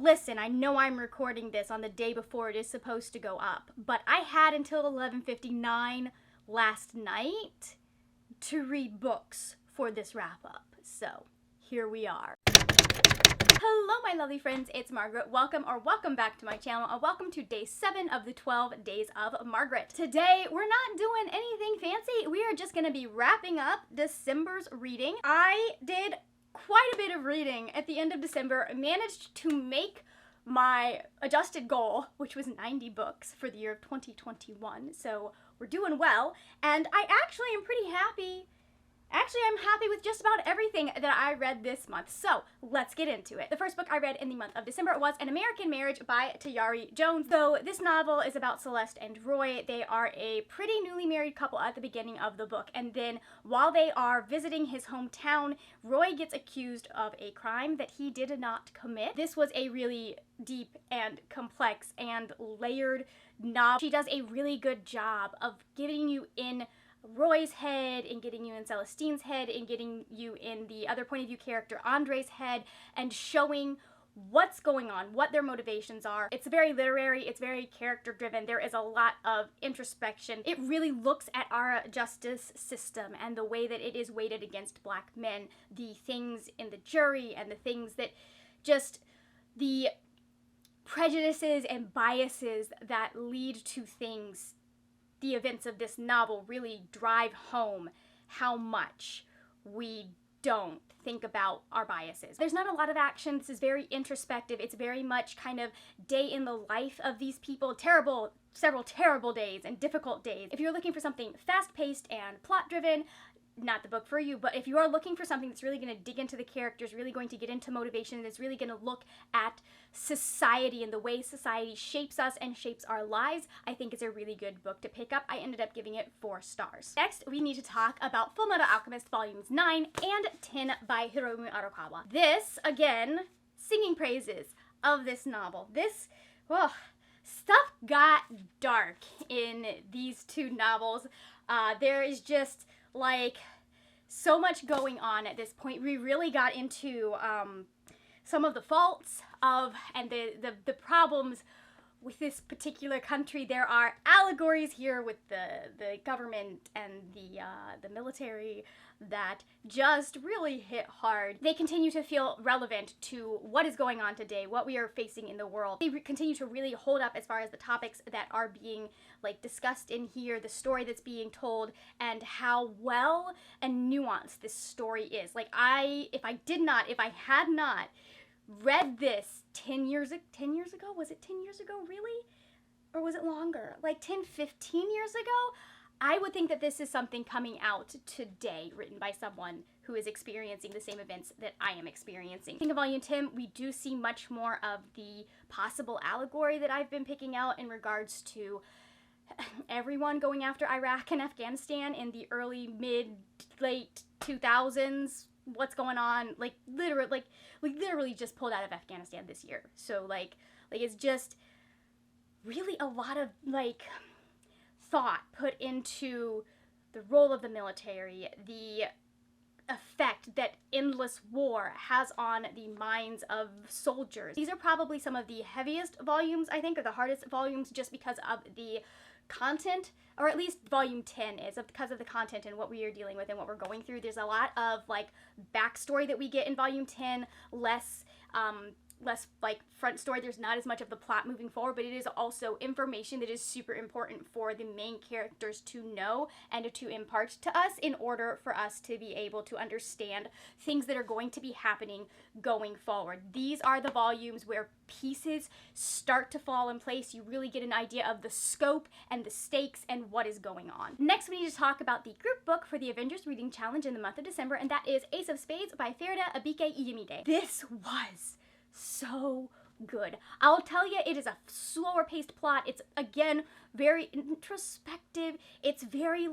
listen, I know I'm recording this on the day before it is supposed to go up, but I had until 11:59 last night to read books for this wrap-up. So, here we are. Hello, my lovely friends, it's Margaret. Welcome back to my channel, and welcome to day 7 of the 12 Days of Margaret. Today, we're not doing anything fancy. We are just gonna be wrapping up December's reading. I did quite a bit of reading at the end of December, managed to make my adjusted goal, which was 90 books for the year of 2021, so we're doing well, and I actually am pretty happy. Actually, I'm happy with just about everything that I read this month, so let's get into it. The first book I read in the month of December was An American Marriage by Tayari Jones. So this novel is about Celeste and Roy. They are a pretty newly married couple at the beginning of the book, and then while they are visiting his hometown, Roy gets accused of a crime that he did not commit. This was a really deep and complex and layered novel. She does a really good job of getting you in Roy's head, and getting you in Celestine's head, and getting you in the other point of view character Andre's head, and showing what's going on, what their motivations are. It's very literary, it's very character driven, there is a lot of introspection. It really looks at our justice system and the way that it is weighted against black men, the things in the jury, and the things that just, the prejudices and biases that lead to things. The events of this novel really drive home how much we don't think about our biases. There's not a lot of action. This is very introspective. It's very much kind of day in the life of these people. Several terrible days and difficult days. If you're looking for something fast-paced and plot-driven, not the book for you, but if you are looking for something that's really going to dig into the characters, really going to get into motivation, that's really going to look at society and the way society shapes us and shapes our lives, I think it's a really good book to pick up. I ended up giving it 4 stars. Next, we need to talk about Fullmetal Alchemist Volumes 9 and 10 by Hiromu Arakawa. This, again, singing praises of this novel. This, stuff got dark in these two novels. There is just like so much going on at this point. We really got into some of the faults of and the problems with this particular country. There are allegories here with the government and the military that just really hit hard. They continue to feel relevant to what is going on today, what we are facing in the world. They continue to really hold up as far as the topics that are being discussed in here, the story that's being told, and how well and nuanced this story is. If I had not read this 10 years ago, was it 10 years ago, really? Or was it longer? 10, 15 years ago? I would think that this is something coming out today, written by someone who is experiencing the same events that I am experiencing. I think in Volume 10, we do see much more of the possible allegory that I've been picking out in regards to everyone going after Iraq and Afghanistan in the early, late 2000s. What's going on? Literally just pulled out of Afghanistan this year. So it's just really a lot of thought put into the role of the military, the effect that endless war has on the minds of soldiers. These are probably some of the heaviest volumes, I think, or the hardest volumes, just because of the content, or at least Volume 10 is, because of the content and what we are dealing with and what we're going through. There's a lot of backstory that we get in Volume 10, less front story. There's not as much of the plot moving forward, but it is also information that is super important for the main characters to know and to impart to us in order for us to be able to understand things that are going to be happening going forward. These are the volumes where pieces start to fall in place. You really get an idea of the scope and the stakes and what is going on. Next, we need to talk about the group book for the Avengers Reading Challenge in the month of December, and that is Ace of Spades by Ferida Abike Iyemide. This was so good. I'll tell you, it is a slower paced plot. It's, again, very introspective. It's very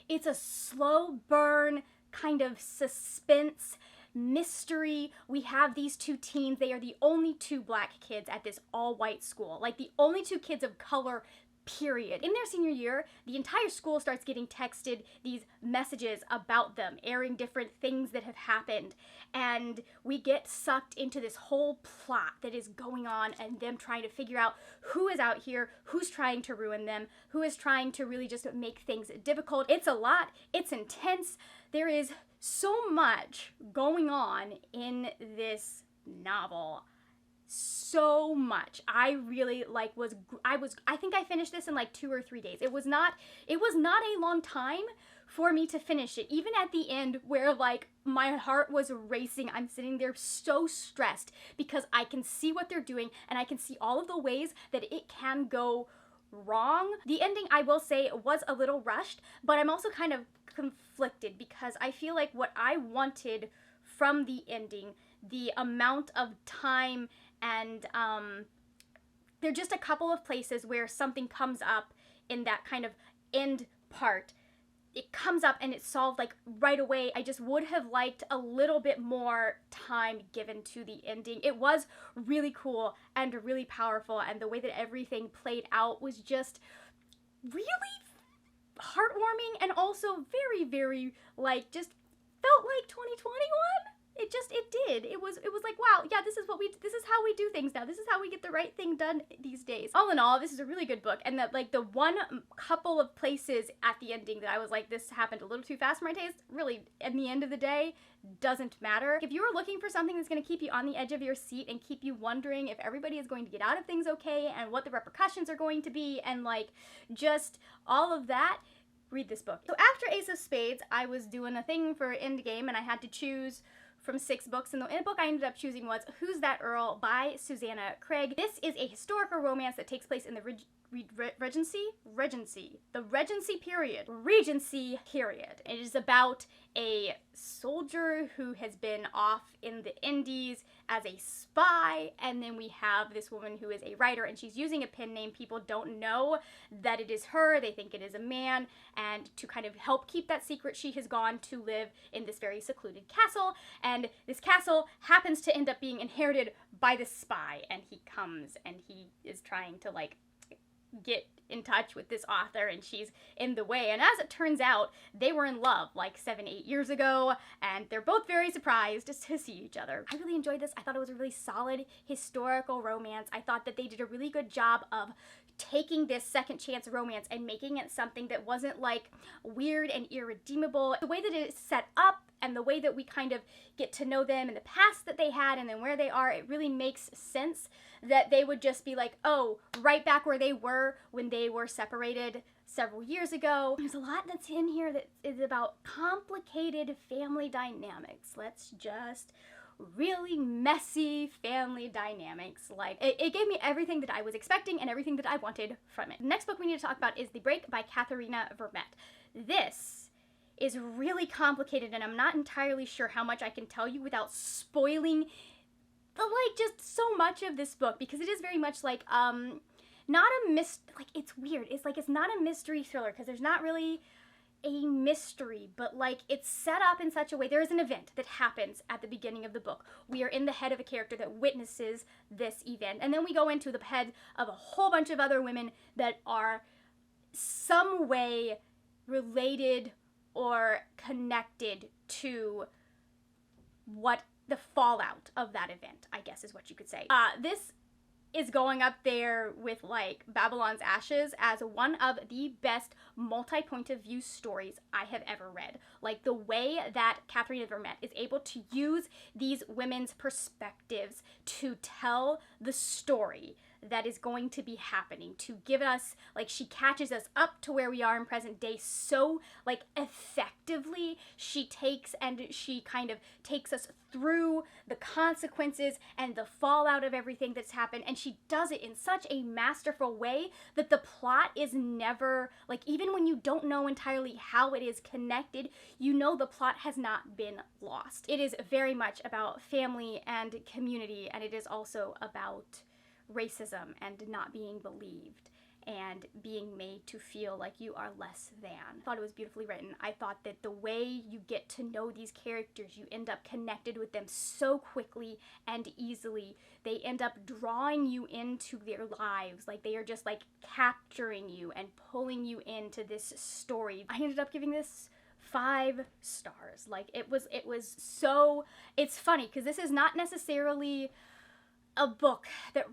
it's a slow burn kind of suspense mystery. We have these two teens. They are the only two black kids at this all-white school. The only two kids of color, period. In their senior year, the entire school starts getting texted these messages about them, airing different things that have happened, and we get sucked into this whole plot that is going on and them trying to figure out who is out here, who's trying to ruin them, who is trying to really just make things difficult. It's a lot, it's intense. There is so much going on in this novel. So much. I really I think I finished this in like 2 or 3 days. It was not a long time for me to finish it. Even at the end where like my heart was racing, I'm sitting there so stressed because I can see what they're doing and I can see all of the ways that it can go wrong. The ending, I will say, was a little rushed, but I'm also kind of conflicted because I feel like what I wanted from the ending, the amount of time, and there are just a couple of places where something comes up in that kind of end part. It comes up and it's solved like right away. I just would have liked a little bit more time given to the ending. It was really cool and really powerful, and the way that everything played out was just really heartwarming and also very, very like just felt like 2021. It did. It was like, wow, yeah, this is how we do things now. This is how we get the right thing done these days. All in all, this is a really good book, and that like the one couple of places at the ending that I was like, this happened a little too fast for my taste, really, at the end of the day, doesn't matter. If you are looking for something that's going to keep you on the edge of your seat and keep you wondering if everybody is going to get out of things okay and what the repercussions are going to be and like just all of that, read this book. So after Ace of Spades, I was doing a thing for Endgame and I had to choose from 6 books, and the book I ended up choosing was Who's That Earl by Susanna Craig. This is a historical romance that takes place in the Regency period. It is about a soldier who has been off in the Indies as a spy, and then we have this woman who is a writer, and she's using a pen name. People don't know that it is her. They think it is a man, and to kind of help keep that secret, she has gone to live in this very secluded castle, and this castle happens to end up being inherited by this spy, and he comes and he is trying to like get in touch with this author, and she's in the way. And as it turns out, they were in love like 7-8 years ago, and they're both very surprised to see each other. I really enjoyed this. I thought it was a really solid historical romance. I thought that they did a really good job of taking this second chance romance and making it something that wasn't like weird and irredeemable. The way that it is set up and the way that we kind of get to know them and the past that they had and then where they are, it really makes sense that they would just be like, oh, right back where they were when they were separated several years ago. There's a lot that's in here that is about complicated family dynamics. Let's just really messy family dynamics. Like, it gave me everything that I was expecting and everything that I wanted from it. The next book we need to talk about is The Break by Katharina Vermette. This is really complicated, and I'm not entirely sure how much I can tell you without spoiling just so much of this book, because it is very much like not a it's weird. It's like it's not a mystery thriller because there's not really a mystery, but like it's set up in such a way. There is an event that happens at the beginning of the book. We are in the head of a character that witnesses this event, and then we go into the head of a whole bunch of other women that are some way related or connected to what the fallout of that event, I guess is what you could say. This is going up there with like Babylon's Ashes as one of the best multi-point of view stories I have ever read. Like the way that Katharina Vermette is able to use these women's perspectives to tell the story that is going to be happening, to give us, like, she catches us up to where we are in present day so, like, effectively. She kind of takes us through the consequences and the fallout of everything that's happened, and she does it in such a masterful way that the plot is never, like, even when you don't know entirely how it is connected, you know the plot has not been lost. It is very much about family and community, and it is also about racism and not being believed and being made to feel like you are less than. I thought it was beautifully written. I thought that the way you get to know these characters, you end up connected with them so quickly and easily. They end up drawing you into their lives. Like, they are just like capturing you and pulling you into this story. I ended up giving this 5 stars. Like, it was so, it's funny because this is not necessarily a book that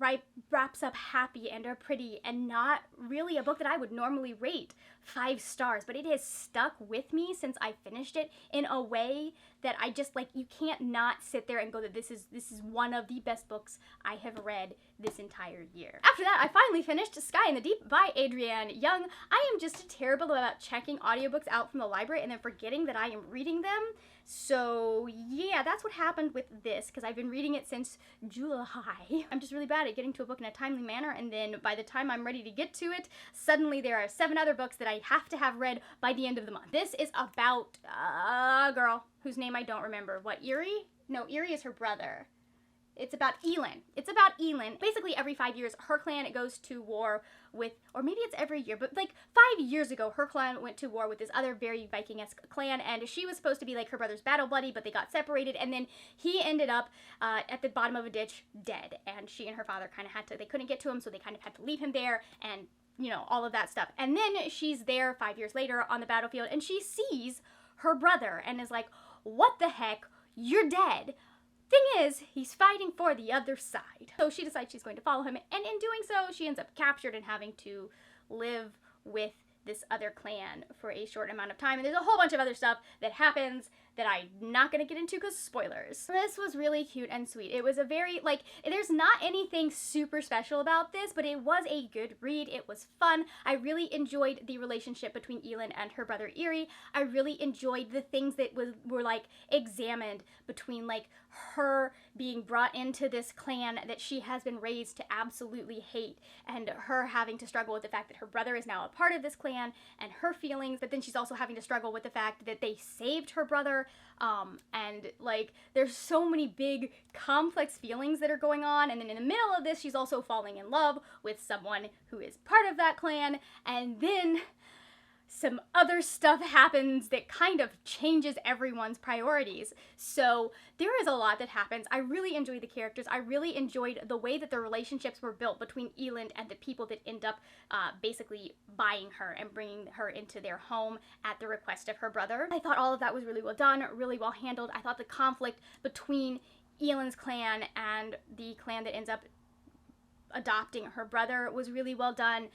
wraps up happy and are pretty, and not really a book that I would normally rate 5 stars, but it has stuck with me since I finished it in a way that I just, like, you can't not sit there and go that this is one of the best books I have read this entire year. After that, I finally finished Sky in the Deep by Adrienne Young. I am just terrible about checking audiobooks out from the library and then forgetting that I am reading them. So yeah, that's what happened with this, because I've been reading it since July. I'm just really bad at getting to a book in a timely manner, and then by the time I'm ready to get to it, suddenly there are 7 other books that I have to have read by the end of the month. This is about a girl whose name I don't remember. What, Eerie? No, Eerie is her brother. It's about Elin. It's about Elin. Basically, every 5 years, her clan goes to war with, or maybe it's every year, but like 5 years ago, her clan went to war with this other very Viking-esque clan, and she was supposed to be like her brother's battle buddy, but they got separated, and then he ended up at the bottom of a ditch, dead, and she and her father kind of had to, they couldn't get to him, so they kind of had to leave him there, and you know, all of that stuff. And then she's there 5 years later on the battlefield, and she sees her brother, and is like, what the heck, you're dead. Thing is, he's fighting for the other side. So she decides she's going to follow him, and in doing so, she ends up captured and having to live with this other clan for a short amount of time. And there's a whole bunch of other stuff that happens that I'm not gonna get into because spoilers. This was really cute and sweet. It was a very, like, there's not anything super special about this, but it was a good read. It was fun. I really enjoyed the relationship between Elin and her brother Eerie. I really enjoyed the things that were like examined between like her being brought into this clan that she has been raised to absolutely hate, and her having to struggle with the fact that her brother is now a part of this clan, and her feelings, but then she's also having to struggle with the fact that they saved her brother. And like there's so many big complex feelings that are going on, and then in the middle of this she's also falling in love with someone who is part of that clan, and then some other stuff happens that kind of changes everyone's priorities. So there is a lot that happens. I really enjoyed the characters. I really enjoyed the way that the relationships were built between Elin and the people that end up basically buying her and bringing her into their home at the request of her brother. I thought all of that was really well done, really well handled. I thought the conflict between Elin's clan and the clan that ends up adopting her brother was really well done.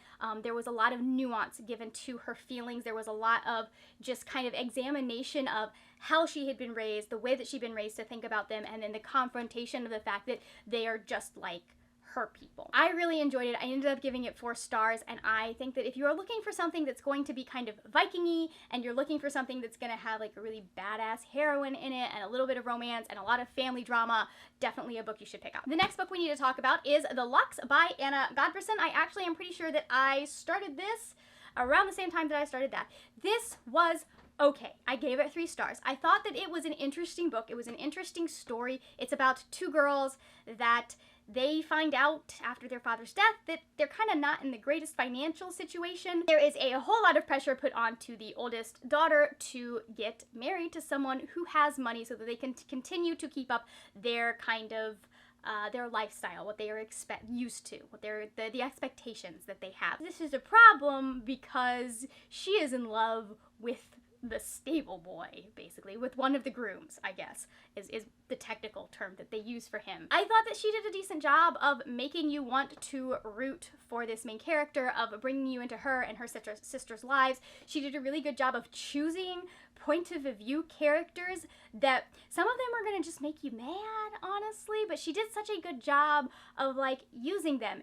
There was a lot of nuance given to her feelings. There was a lot of just kind of examination of how she had been raised, the way that she'd been raised to think about them, and then the confrontation of the fact that they are just like her people. I really enjoyed it. I ended up giving it 4 stars, and I think that if you are looking for something that's going to be kind of Viking-y, and you're looking for something that's going to have like a really badass heroine in it, and a little bit of romance, and a lot of family drama, definitely a book you should pick up. The next book we need to talk about is The Luxe by Anna Godberson. I actually am pretty sure that I started this around the same time that I started that. This was okay. I gave it 3 stars. I thought that it was an interesting book. It was an interesting story. It's about 2 girls that they find out after their father's death that they're kind of not in the greatest financial situation. There is a whole lot of pressure put onto the oldest daughter to get married to someone who has money so that they can continue to keep up their kind of their lifestyle, what they are used to, what the expectations that they have. This is a problem because she is in love with the stable boy, basically, with one of the grooms, I guess, is the technical term that they use for him. I thought that she did a decent job of making you want to root for this main character, of bringing you into her and her sister's lives. She did a really good job of choosing point of view characters that some of them are gonna just make you mad, honestly, but she did such a good job of like using them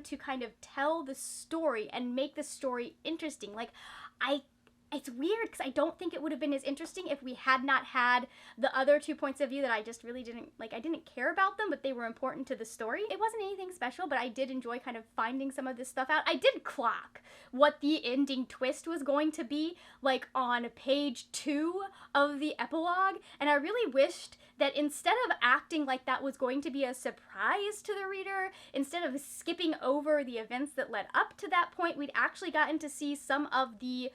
to kind of tell the story and make the story interesting. Like, it's weird because I don't think it would have been as interesting if we had not had the other 2 points of view that I just really didn't, like, I didn't care about them, but they were important to the story. It wasn't anything special, but I did enjoy kind of finding some of this stuff out. I did clock what the ending twist was going to be, like, on page 2 of the epilogue, and I really wished that instead of acting like that was going to be a surprise to the reader, instead of skipping over the events that led up to that point, we'd actually gotten to see some of the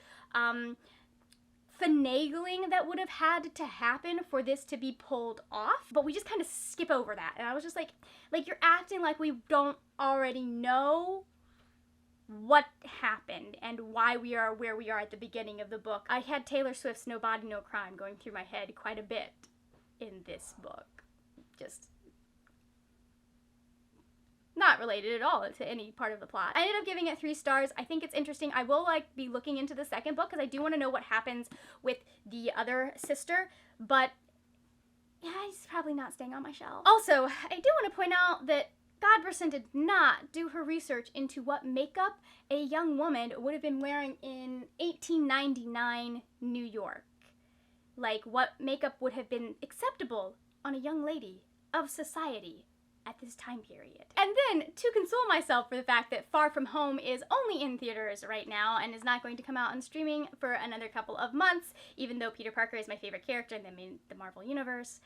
finagling that would have had to happen for this to be pulled off, but we just kind of skip over that. And I was just like you're acting like we don't already know what happened and why we are where we are at the beginning of the book. I had Taylor Swift's No Body, No Crime going through my head quite a bit in this book. Just not related at all to any part of the plot. I ended up giving it 3 stars. I think it's interesting. I will be looking into the second book because I do want to know what happens with the other sister, but yeah, he's probably not staying on my shelf. Also, I do want to point out that Godberson did not do her research into what makeup a young woman would have been wearing in 1899 New York. Like, what makeup would have been acceptable on a young lady of society at this time period. And then, to console myself for the fact that Far From Home is only in theaters right now and is not going to come out on streaming for another couple of months, even though Peter Parker is my favorite character in the Marvel Universe,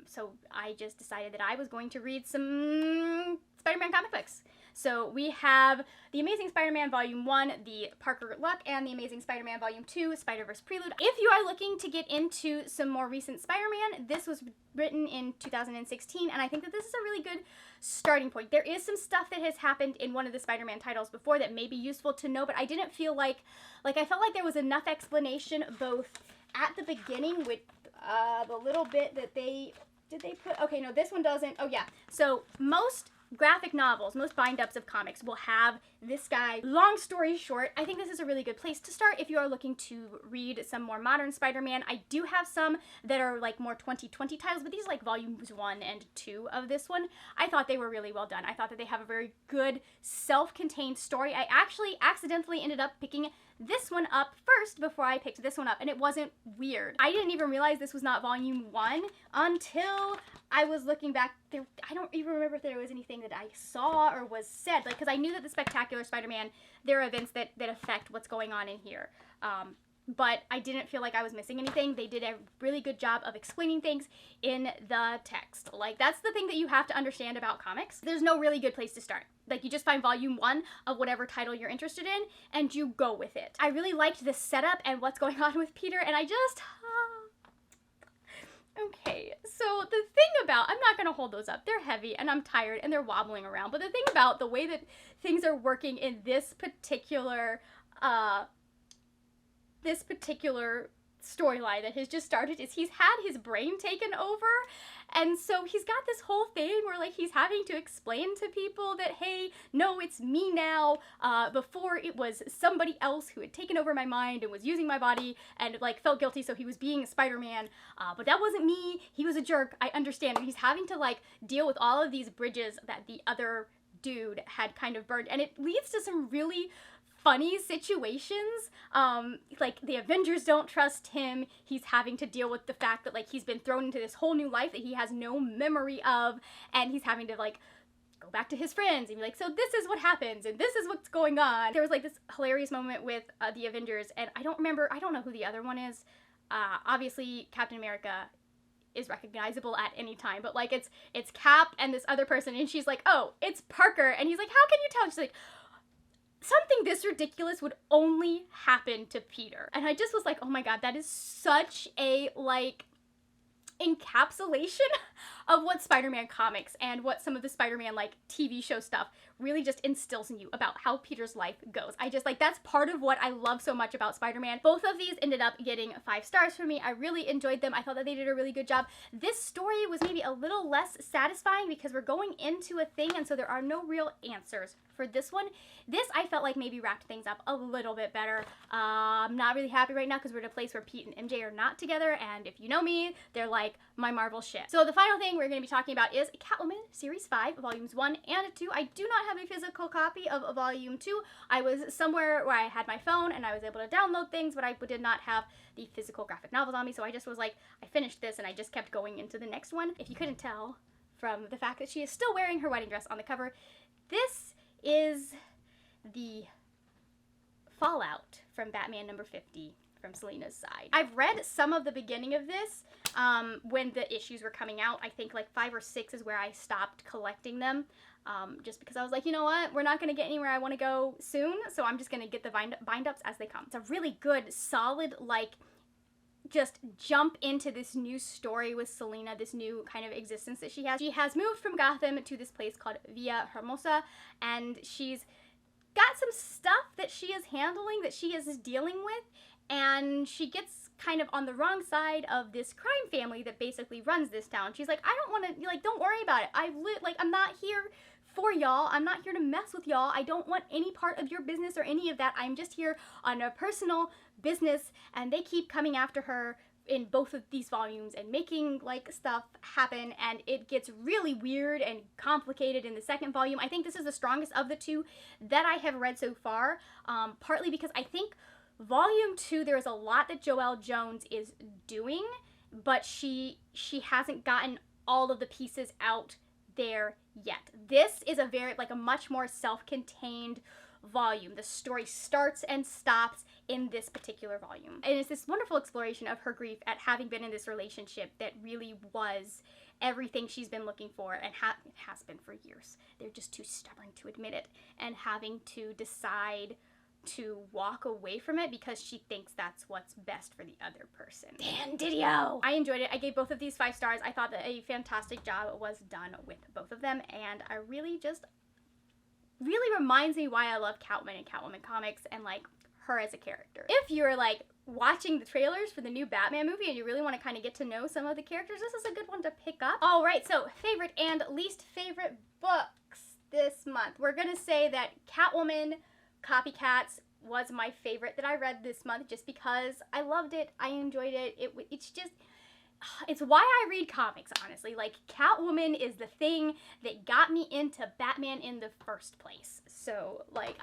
so I just decided that I was going to read some Spider-Man comic books. So we have The Amazing Spider-Man Volume 1, The Parker Luck, and The Amazing Spider-Man Volume 2, Spider-Verse Prelude. If you are looking to get into some more recent Spider-Man, this was written in 2016, and I think that this is a really good starting point. There is some stuff that has happened in one of the Spider-Man titles before that may be useful to know, but I didn't feel like I felt like there was enough explanation both at the beginning with the little bit that they put. Okay, no, this one doesn't. Oh yeah, so most graphic novels, most bind-ups of comics will have this guy. Long story short, I think this is a really good place to start if you are looking to read some more modern Spider-Man. I do have some that are like more 2020 titles, but these are like volumes 1 and 2 of this one. I thought they were really well done. I thought that they have a very good self-contained story. I actually accidentally ended up picking this one up first before I picked this one up, and it wasn't weird. I didn't even realize this was not volume 1 until I was looking back there. I don't even remember if there was anything that I saw or was said, like, because I knew that the Spectacular Spider-Man, there are events that affect what's going on in here. But I didn't feel like I was missing anything. They did a really good job of explaining things in the text. Like, that's the thing that you have to understand about comics. There's no really good place to start. Like, you just find volume 1 of whatever title you're interested in, and you go with it. I really liked the setup and what's going on with Peter, and I just... Okay, so the thing about... I'm not going to hold those up. They're heavy, and I'm tired, and they're wobbling around. But the thing about the way that things are working in this particular storyline that has just started is he's had his brain taken over, and so he's got this whole thing where, like, he's having to explain to people that, hey, no, it's me now, before it was somebody else who had taken over my mind and was using my body and, like, felt guilty, so he was being Spider-Man, but that wasn't me, he was a jerk, I understand, and he's having to, like, deal with all of these bridges that the other dude had kind of burned, and it leads to some really funny situations. Like, the Avengers don't trust him. He's having to deal with the fact that, like, he's been thrown into this whole new life that he has no memory of, and he's having to, like, go back to his friends and be like, so this is what happens, and this is what's going on. There was, like, this hilarious moment with the Avengers, and I don't know who the other one is. Obviously, Captain America is recognizable at any time, but, like, it's Cap and this other person, and she's like, oh, it's Parker, and he's like, how can you tell? And she's like, something this ridiculous would only happen to Peter. And I just was like, oh my god, that is such a, like, encapsulation of what Spider-Man comics and what some of the Spider-Man, like, TV show stuff really just instills in you about how Peter's life goes. I just, like, that's part of what I love so much about Spider-Man. Both of these ended up getting 5 stars for me. I really enjoyed them. I thought that they did a really good job. This story was maybe a little less satisfying because we're going into a thing, and so there are no real answers for this one. This, I felt like, maybe wrapped things up a little bit better. I'm not really happy right now because we're in a place where Pete and MJ are not together, and if you know me, they're like my Marvel shit. So the final thing we're going to be talking about is Catwoman Series 5, Volumes 1 and 2. I do not have a physical copy of Volume 2. I was somewhere where I had my phone and I was able to download things, but I did not have the physical graphic novels on me, so I just was like, I finished this and I just kept going into the next one. If you couldn't tell from the fact that she is still wearing her wedding dress on the cover, this is the fallout from Batman number 50. from Selena's side. I've read some of the beginning of this when the issues were coming out. I think like 5 or 6 is where I stopped collecting them. Just because I was like, you know what, we're not going to get anywhere I want to go soon, so I'm just going to get the bind-ups as they come. It's a really good, solid, like, just jump into this new story with Selena, this new kind of existence that she has. She has moved from Gotham to this place called Villa Hermosa, and she's got some stuff that she is handling, that she is dealing with, and she gets kind of on the wrong side of this crime family that basically runs this town. She's like, I don't want to, like, don't worry about it. I'm not here for y'all. I'm not here to mess with y'all. I don't want any part of your business or any of that. I'm just here on a personal business, and they keep coming after her in both of these volumes and making like stuff happen, and it gets really weird and complicated in the second volume. I think this is the strongest of the 2 that I have read so far, partly because I think volume 2 there is a lot that Joelle Jones is doing, but she hasn't gotten all of the pieces out there yet. This is a much more self-contained volume. The story starts and stops in this particular volume. And it's this wonderful exploration of her grief at having been in this relationship that really was everything she's been looking for and has been for years. They're just too stubborn to admit it, and having to decide to walk away from it because she thinks that's what's best for the other person. Dan Didio! I enjoyed it. I gave both of these 5 stars. I thought that a fantastic job was done with both of them, and I really reminds me why I love Catwoman and Catwoman comics and like her as a character. If you're like watching the trailers for the new Batman movie and you really want to kind of get to know some of the characters, this is a good one to pick up. All right, so favorite and least favorite books this month. We're gonna say that Catwoman Copycats was my favorite that I read this month just because I loved it. I enjoyed it. It's why I read comics, honestly. Like, Catwoman is the thing that got me into Batman in the first place. So, like,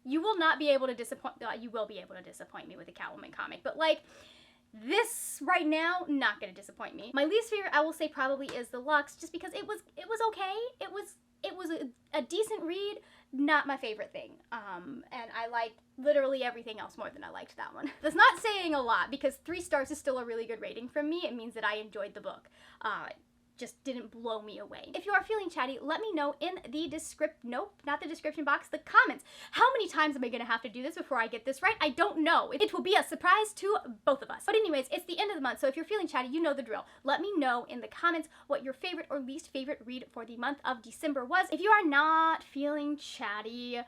you will not be able to disappoint, you will be able to disappoint me with a Catwoman comic, but, like, this right now, not gonna disappoint me. My least favorite, I will say, probably is the Luxe, just because it was okay. It was a decent read, not my favorite thing. And I liked literally everything else more than I liked that one. That's not saying a lot, because 3 stars is still a really good rating from me. It means that I enjoyed the book. Just didn't blow me away. If you are feeling chatty, let me know in the description box, the comments. How many times am I gonna have to do this before I get this right? I don't know. It will be a surprise to both of us. But anyways, it's the end of the month, so if you're feeling chatty, you know the drill. Let me know in the comments what your favorite or least favorite read for the month of December was. If you are not feeling chatty,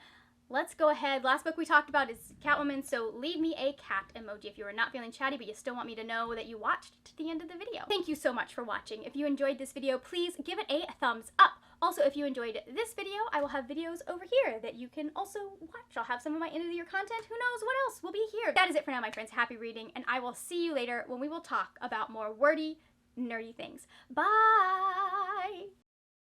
let's go ahead. Last book we talked about is Catwoman, so leave me a cat emoji if you are not feeling chatty, but you still want me to know that you watched to the end of the video. Thank you so much for watching. If you enjoyed this video, please give it a thumbs up. Also, if you enjoyed this video, I will have videos over here that you can also watch. I'll have some of my end of the year content. Who knows what else will be here. That is it for now, my friends. Happy reading, and I will see you later when we will talk about more wordy, nerdy things. Bye!